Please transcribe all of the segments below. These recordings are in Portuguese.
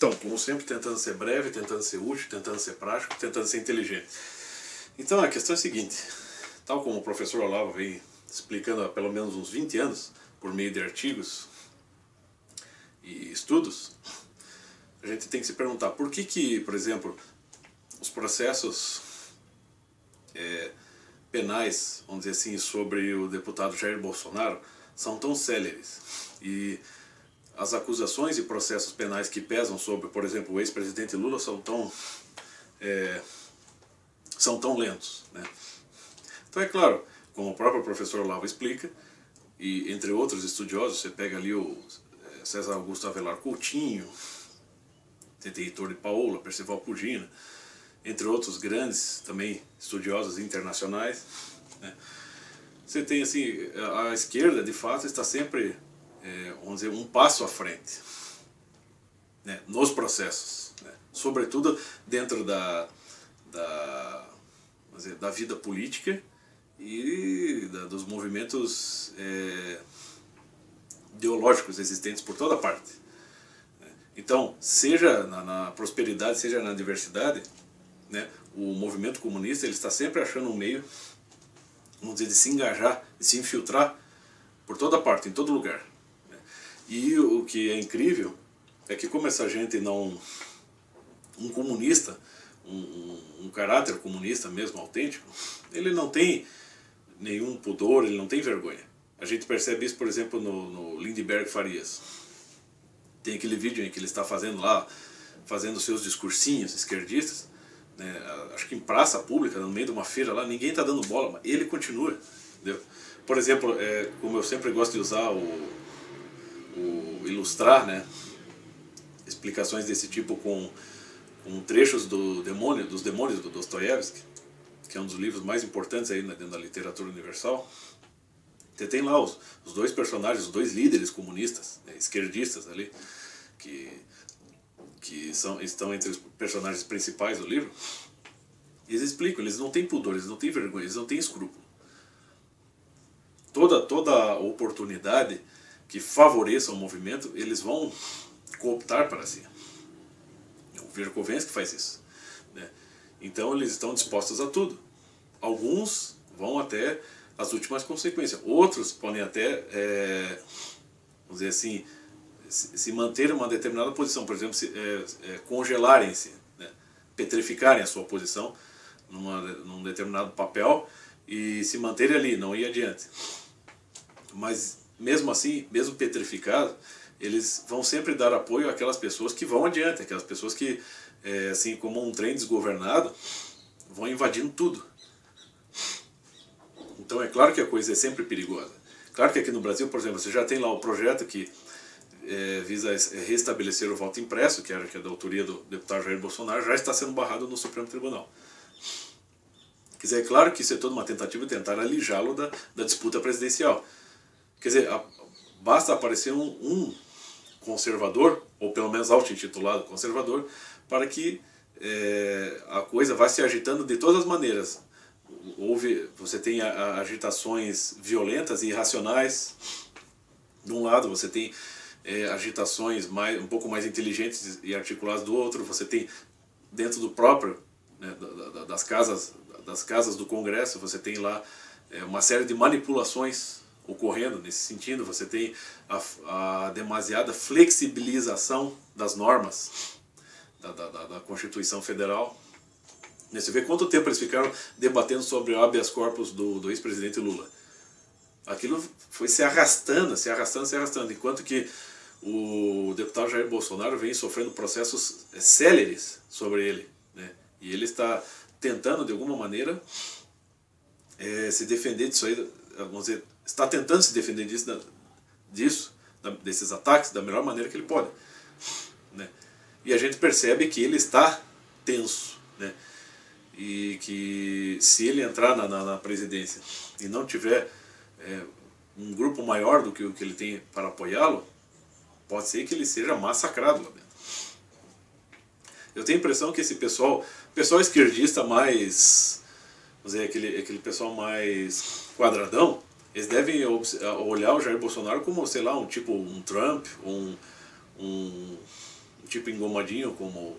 Então, como sempre, tentando ser breve, tentando ser útil, tentando ser prático, tentando ser inteligente. Então, a questão é a seguinte, tal como o professor Olavo vem explicando há pelo menos uns 20 anos, por meio de artigos e estudos, a gente tem que se perguntar por que, por exemplo, os processos penais, vamos dizer assim, sobre o deputado Jair Bolsonaro são tão céleres e as acusações e processos penais que pesam sobre, por exemplo, o ex-presidente Lula são tão lentos, né? Então é claro, como o próprio professor Olavo explica, e entre outros estudiosos, você pega ali o César Augusto Avelar Coutinho, tem Heitor de Paula, Percival Pugina, entre outros grandes também estudiosos internacionais, né? Você tem assim, a esquerda de fato está sempre, vamos dizer, um passo à frente, né, nos processos, né, sobretudo dentro vamos dizer, da vida política e dos movimentos ideológicos existentes por toda parte. Então, seja na prosperidade, seja na diversidade, né, o movimento comunista ele está sempre achando um meio, vamos dizer, de se engajar, de se infiltrar por toda parte, em todo lugar. Né? E o que é incrível é que como essa gente não... Um comunista, um caráter comunista mesmo, autêntico, ele não tem nenhum pudor, ele não tem vergonha. A gente percebe isso, por exemplo, no Lindenberg Farias. Tem aquele vídeo em que ele está fazendo lá, fazendo seus discursinhos esquerdistas, né, acho que em praça pública, no meio de uma feira lá, ninguém está dando bola, mas ele continua, entendeu? Por exemplo, como eu sempre gosto de usar ilustrar, né, explicações desse tipo com trechos dos Demônios do Dostoiévski, que é um dos livros mais importantes aí, né, dentro da literatura universal. Você tem lá os dois personagens, os dois líderes comunistas, né, esquerdistas ali, que estão entre os personagens principais do livro. E eles explicam, eles não têm pudor, eles não têm vergonha, eles não têm escrúpulo. Toda oportunidade que favoreça o movimento, eles vão cooptar para si. O Verkovensky faz isso, né? Então eles estão dispostos a tudo. Alguns vão até as últimas consequências. Outros podem até, vamos dizer assim, se manter em uma determinada posição. Por exemplo, congelarem-se, né? Petrificarem a sua posição num determinado papel e se manterem ali, não ir adiante. Mas mesmo assim, mesmo petrificados, eles vão sempre dar apoio àquelas pessoas que vão adiante, aquelas pessoas que, assim como um trem desgovernado, vão invadindo tudo. Então é claro que a coisa é sempre perigosa. Claro que aqui no Brasil, por exemplo, você já tem lá o projeto que visa restabelecer o voto impresso, que é da autoria do deputado Jair Bolsonaro, já está sendo barrado no Supremo Tribunal. Quer dizer, é claro que isso é toda uma tentativa de tentar alijá-lo da disputa presidencial. Quer dizer, basta aparecer um conservador, ou pelo menos auto-intitulado conservador, para que a coisa vá se agitando de todas as maneiras. Você tem agitações violentas e irracionais de um lado, você tem agitações um pouco mais inteligentes e articuladas do outro, você tem dentro do próprio, né, das casas do Congresso, você tem lá uma série de manipulações ocorrendo nesse sentido, você tem a demasiada flexibilização das normas da Constituição Federal. Você vê quanto tempo eles ficaram debatendo sobre o habeas corpus do ex-presidente Lula. Aquilo foi se arrastando, enquanto que o deputado Jair Bolsonaro vem sofrendo processos céleres sobre ele, né? E ele está tentando, de alguma maneira, se defender disso aí, vamos dizer, está tentando se defender desses ataques da melhor maneira que ele pode, né? E a gente percebe que ele está tenso, né? E que se ele entrar na presidência e não tiver um grupo maior do que o que ele tem para apoiá-lo, pode ser que ele seja massacrado lá dentro. Eu tenho a impressão que esse pessoal esquerdista mais, vamos dizer, aquele pessoal mais quadradão, eles devem olhar o Jair Bolsonaro como, sei lá, um Trump, um um tipo engomadinho como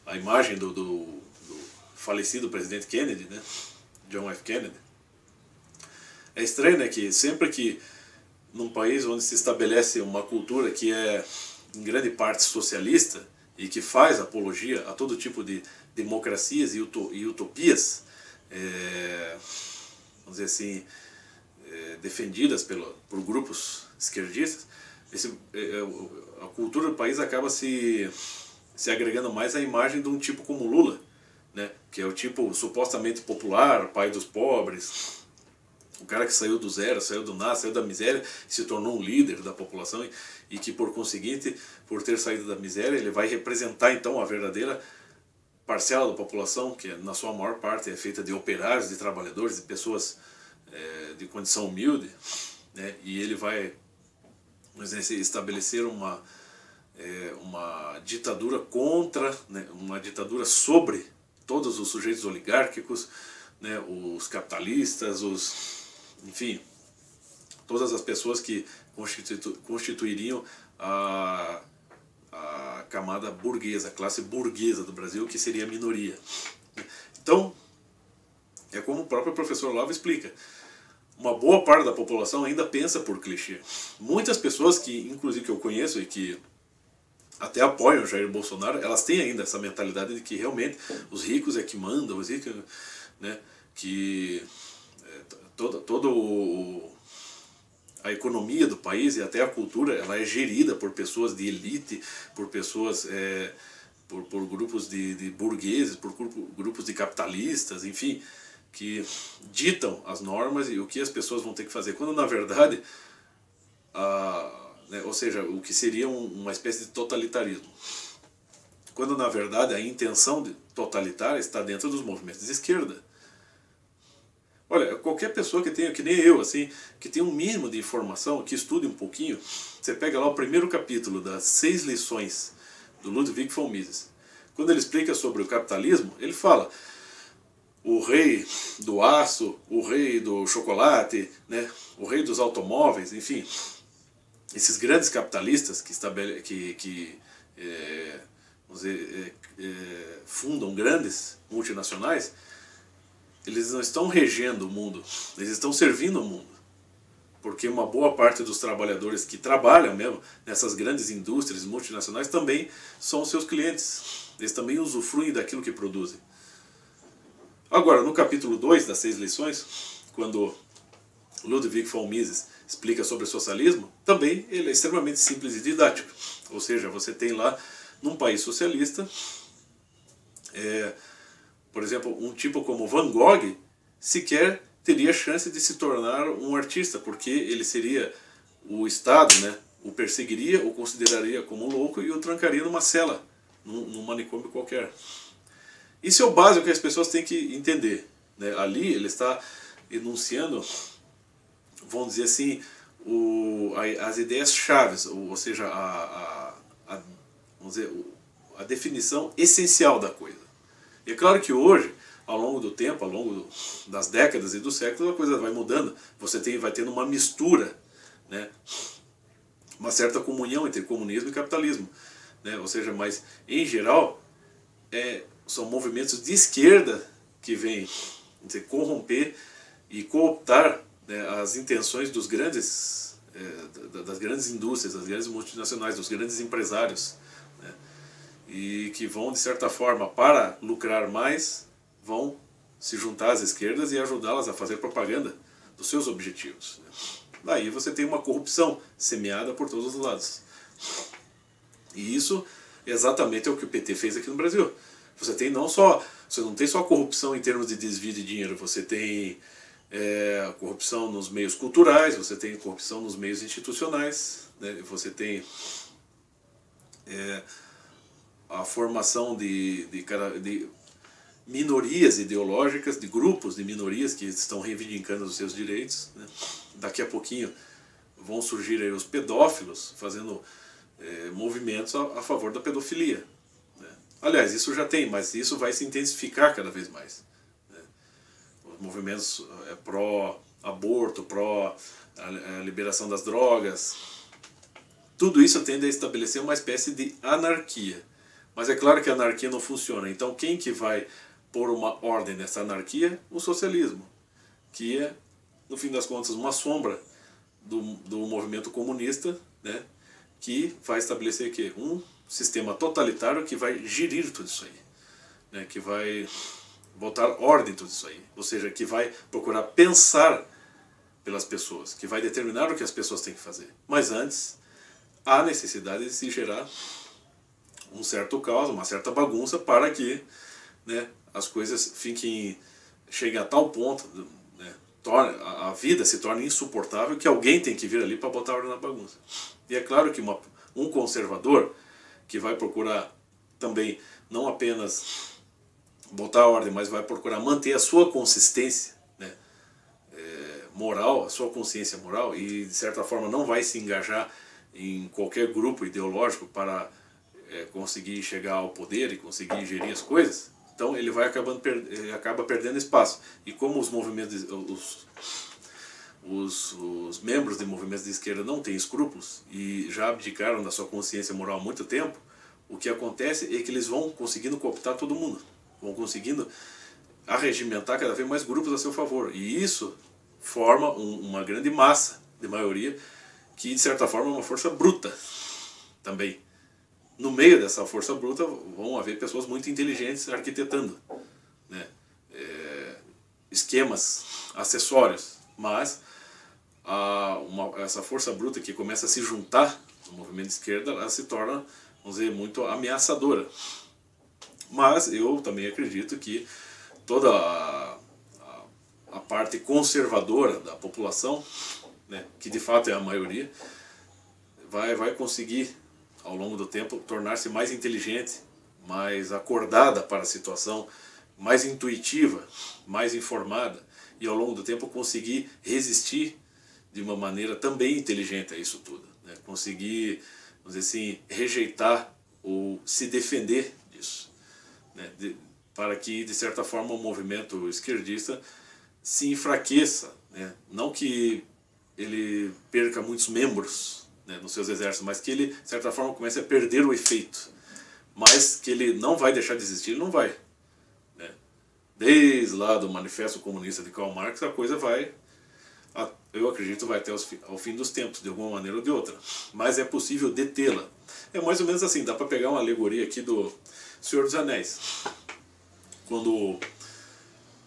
a imagem do falecido presidente Kennedy, né? John F. Kennedy. É estranho, né, que sempre que num país onde se estabelece uma cultura que é em grande parte socialista e que faz apologia a todo tipo de democracias e utopias, vamos dizer assim, defendidas por grupos esquerdistas, a cultura do país acaba se agregando mais à imagem de um tipo como Lula, né, que é o tipo supostamente popular, pai dos pobres, o cara que saiu do zero, saiu do nada, saiu da miséria e se tornou um líder da população e que, por conseguinte, por ter saído da miséria, ele vai representar então a verdadeira parcela da população, que na sua maior parte é feita de operários, de trabalhadores, de pessoas de condição humilde, né, e ele vai, vamos dizer, estabelecer uma ditadura contra, né, uma ditadura sobre todos os sujeitos oligárquicos, né, os capitalistas, enfim, todas as pessoas que constituiriam a camada burguesa, a classe burguesa do Brasil, que seria a minoria. Então, é como o próprio professor Olavo explica, uma boa parte da população ainda pensa por clichê. Muitas pessoas que, inclusive, que eu conheço e que até apoiam o Jair Bolsonaro, elas têm ainda essa mentalidade de que realmente os ricos é que mandam, os ricos, né, que a economia do país e até a cultura, ela é gerida por pessoas de elite, por pessoas, por grupos de burgueses, por grupos de capitalistas, enfim, que ditam as normas e o que as pessoas vão ter que fazer, quando na verdade, né, ou seja, o que seria uma espécie de totalitarismo, quando na verdade a intenção totalitária está dentro dos movimentos de esquerda. Olha, qualquer pessoa que tenha, que nem eu, assim, que tenha um mínimo de informação, que estude um pouquinho, você pega lá o primeiro capítulo das 6 lições do Ludwig von Mises. Quando ele explica sobre o capitalismo, ele fala o rei do aço, o rei do chocolate, né, o rei dos automóveis, enfim, esses grandes capitalistas vamos dizer, fundam grandes multinacionais, eles não estão regendo o mundo, eles estão servindo o mundo. Porque uma boa parte dos trabalhadores que trabalham mesmo nessas grandes indústrias multinacionais também são seus clientes. Eles também usufruem daquilo que produzem. Agora, no capítulo 2 das 6 lições, quando Ludwig von Mises explica sobre o socialismo, também ele é extremamente simples e didático. Ou seja, você tem lá, num país socialista, por exemplo, um tipo como Van Gogh sequer teria chance de se tornar um artista, porque ele seria, o Estado, né, o perseguiria, o consideraria como louco e o trancaria numa cela, num manicômio qualquer. Isso é o básico que as pessoas têm que entender, né? Ali ele está enunciando, vamos dizer assim, as ideias chaves, ou seja, vamos dizer, a definição essencial da coisa. E é claro que hoje, ao longo do tempo, ao longo das décadas e dos séculos, a coisa vai mudando. Você vai tendo uma mistura, né? Uma certa comunhão entre comunismo e capitalismo, né? Ou seja, mas em geral são movimentos de esquerda que vêm corromper e cooptar, né, as intenções das grandes indústrias, das grandes multinacionais, dos grandes empresários, né? E que vão, de certa forma, para lucrar mais, vão se juntar às esquerdas e ajudá-las a fazer propaganda dos seus objetivos, né? Daí você tem uma corrupção semeada por todos os lados. E isso exatamente é o que o PT fez aqui no Brasil. Você não tem só corrupção em termos de desvio de dinheiro, você tem corrupção nos meios culturais, você tem corrupção nos meios institucionais, né? Você tem a formação de minorias ideológicas, de grupos de minorias que estão reivindicando os seus direitos, né? Daqui a pouquinho vão surgir aí os pedófilos fazendo movimentos a favor da pedofilia, né? Aliás, isso já tem, mas isso vai se intensificar cada vez mais, né? Os movimentos pró-aborto, pró-liberação das drogas, tudo isso tende a estabelecer uma espécie de anarquia. Mas é claro que a anarquia não funciona. Então quem que vai pôr uma ordem nessa anarquia? O socialismo, que é, no fim das contas, uma sombra do movimento comunista, né, que vai estabelecer que um sistema totalitário que vai gerir tudo isso aí, né, que vai botar ordem em tudo isso aí, ou seja, que vai procurar pensar pelas pessoas, que vai determinar o que as pessoas têm que fazer. Mas antes, há necessidade de se gerar um certo caos, uma certa bagunça, para que, né, as coisas cheguem a tal ponto, né, a vida se torne insuportável, que alguém tem que vir ali para botar ordem na bagunça. E é claro que um conservador que vai procurar também não apenas botar ordem, mas vai procurar manter a sua consistência, né, moral, a sua consciência moral, e de certa forma não vai se engajar em qualquer grupo ideológico para conseguir chegar ao poder e conseguir gerir as coisas. Então ele acaba perdendo espaço. E como os movimentos, os membros de movimentos de esquerda não têm escrúpulos e já abdicaram da sua consciência moral há muito tempo, o que acontece é que eles vão conseguindo cooptar todo mundo, vão conseguindo arregimentar cada vez mais grupos a seu favor. E isso forma uma grande massa de maioria que, de certa forma, é uma força bruta também. No meio dessa força bruta vão haver pessoas muito inteligentes arquitetando, né, esquemas acessórios, mas essa força bruta que começa a se juntar no movimento de esquerda, ela se torna, vamos dizer, muito ameaçadora. Mas eu também acredito que toda a parte conservadora da população, né, que de fato é a maioria, vai conseguir, ao longo do tempo, tornar-se mais inteligente, mais acordada para a situação, mais intuitiva, mais informada, e ao longo do tempo conseguir resistir de uma maneira também inteligente a isso tudo, né? Conseguir, vamos dizer assim, rejeitar ou se defender disso, né? Para que, de certa forma, o movimento esquerdista se enfraqueça, né? Não que ele perca muitos membros, né, nos seus exércitos, mas que ele, de certa forma, comece a perder o efeito. Mas que ele não vai deixar de existir, ele não vai, né? Desde lá do Manifesto Comunista de Karl Marx, a coisa vai, eu acredito, vai até ao fim dos tempos, de alguma maneira ou de outra. Mas é possível detê-la. É mais ou menos assim, dá para pegar uma alegoria aqui do Senhor dos Anéis. Quando,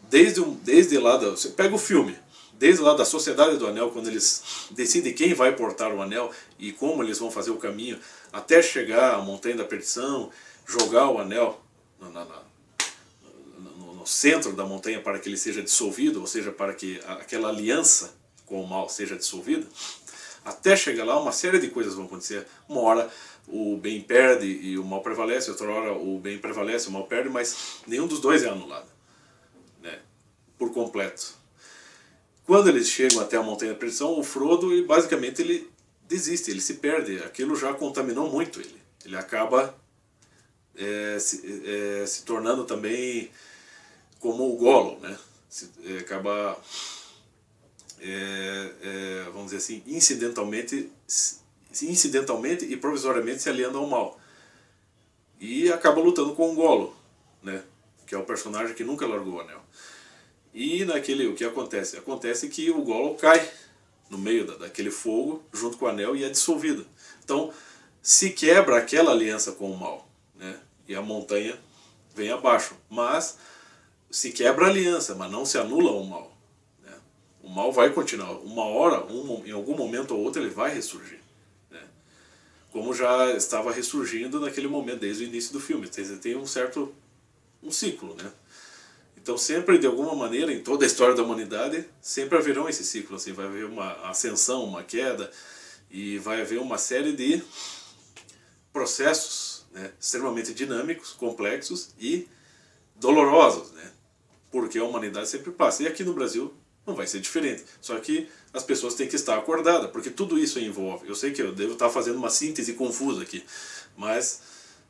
desde lá, você pega o filme, desde lá da Sociedade do Anel, quando eles decidem quem vai portar o anel e como eles vão fazer o caminho, até chegar à Montanha da Perdição, jogar o anel no centro da montanha para que ele seja dissolvido, ou seja, para que aquela aliança com o mal seja dissolvida, até chegar lá uma série de coisas vão acontecer. Uma hora o bem perde e o mal prevalece, outra hora o bem prevalece e o mal perde, mas nenhum dos dois é anulado, né, por completo. Quando eles chegam até a Montanha da Perdição, o Frodo, basicamente, ele desiste, ele se perde. Aquilo já contaminou muito ele. Ele acaba se tornando também como o Gollum, né? Acaba, vamos dizer assim, incidentalmente e provisoriamente se aliando ao mal. E acaba lutando com o Gollum, né, que é o personagem que nunca largou o anel. E o que acontece? Acontece que o Gollum cai no meio daquele fogo, junto com o anel, e é dissolvido. Então, se quebra aquela aliança com o mal, né? E a montanha vem abaixo. Mas se quebra a aliança, mas não se anula o mal, né? O mal vai continuar. Uma hora, em algum momento ou outro, ele vai ressurgir, né? Como já estava ressurgindo naquele momento, desde o início do filme. Tem um ciclo, né? Então sempre, de alguma maneira, em toda a história da humanidade, sempre haverão esse ciclo, assim, vai haver uma ascensão, uma queda, e vai haver uma série de processos, né, extremamente dinâmicos, complexos e dolorosos, né, porque a humanidade sempre passa. E aqui no Brasil não vai ser diferente, só que as pessoas têm que estar acordadas, porque tudo isso envolve. Eu sei que eu devo estar fazendo uma síntese confusa aqui, mas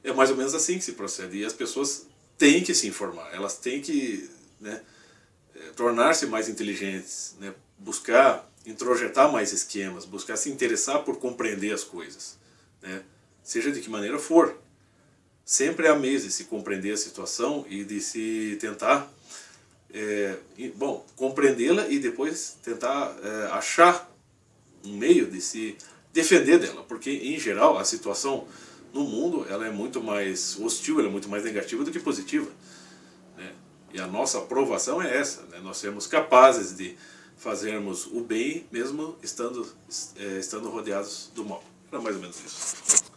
é mais ou menos assim que se procede, e as pessoas têm que se informar, elas têm que, né, tornar-se mais inteligentes, né, buscar introjetar mais esquemas, buscar se interessar por compreender as coisas, né? Seja de que maneira for. Sempre há meios de se compreender a situação e de se tentar, compreendê-la e depois tentar achar um meio de se defender dela, porque em geral a situação no mundo ela é muito mais hostil, ela é muito mais negativa do que positiva, né? E a nossa aprovação é essa, né? Nós sermos capazes de fazermos o bem mesmo estando rodeados do mal. Era mais ou menos isso.